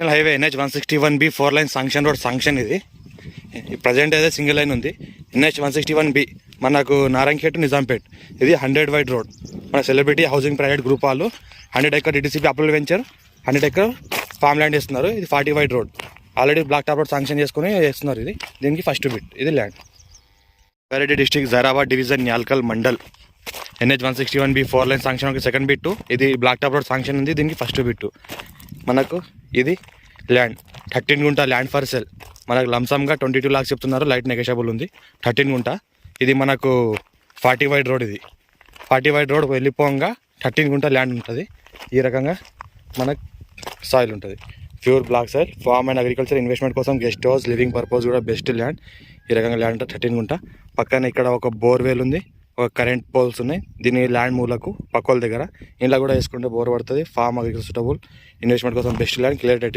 Highway NH-161B 4 line sanction road sanction ఇది present అయితే single line ఉంది. NH-161B మనకు నారాయణఖేట్ నిజాంపేట్. ఇది 100 వైడ్ రోడ్. మన సెలబ్రిటీ హౌసింగ్ ప్రైవేట్ గ్రూప్ వాళ్ళు 100 acre DTCP approval venture 100 acre farm land ఇస్తున్నారు. ఇది 40 wide road. Already black top road sanction చేసుకుని చేస్తున్నారు. ఇది దీనికి ఫస్ట్ బిట్. ఇది land Rangareddy district Zaheerabad division Nyalkal mandal. NH-161B 4 line sanction ఒక సెకండ్ బిట్టు. ఇది బ్లాక్ టాప్ రోడ్ శాంక్షన్ ఉంది. దీనికి ఫస్ట్ బిట్టు. మనకు ఇది ల్యాండ్ 13 గుంట ల్యాండ్ ఫర్ సెల్. మనకు లంసమ్గా 22 lakhs చెప్తున్నారు. లైట్ నెగోషియబుల్ ఉంది. 13 గుంట. ఇది మనకు 40 వైడ్ రోడ్. ఇది 40 వైడ్ రోడ్ వెళ్ళిపోగా 13 గుంట ల్యాండ్ ఉంటుంది. ఈ రకంగా మనకు సాయిల్ ఉంటుంది. Pure black soil. Farm and agriculture investment కోసం గెస్ట్ హౌస్ లివింగ్ పర్పస్ కూడా బెస్ట్ ల్యాండ్. ఈ రకంగా ల్యాండ్ ఉంటుంది 13 గుంట. పక్కన ఇక్కడ ఒక బోర్వెల్ ఉంది. ఒక కరెంట్ పోల్స్ ఉన్నాయి. దీని ల్యాండ్ మూలకు పక్కల దగ్గర ఇంట్లో కూడా వేసుకుంటే బోర్ పడుతుంది. ఫార్మ్ అగ్రికల్చర్ సూటబుల్ ఇన్వెస్ట్మెంట్ కోసం బెస్ట్ ల్యాండ్. క్లియర్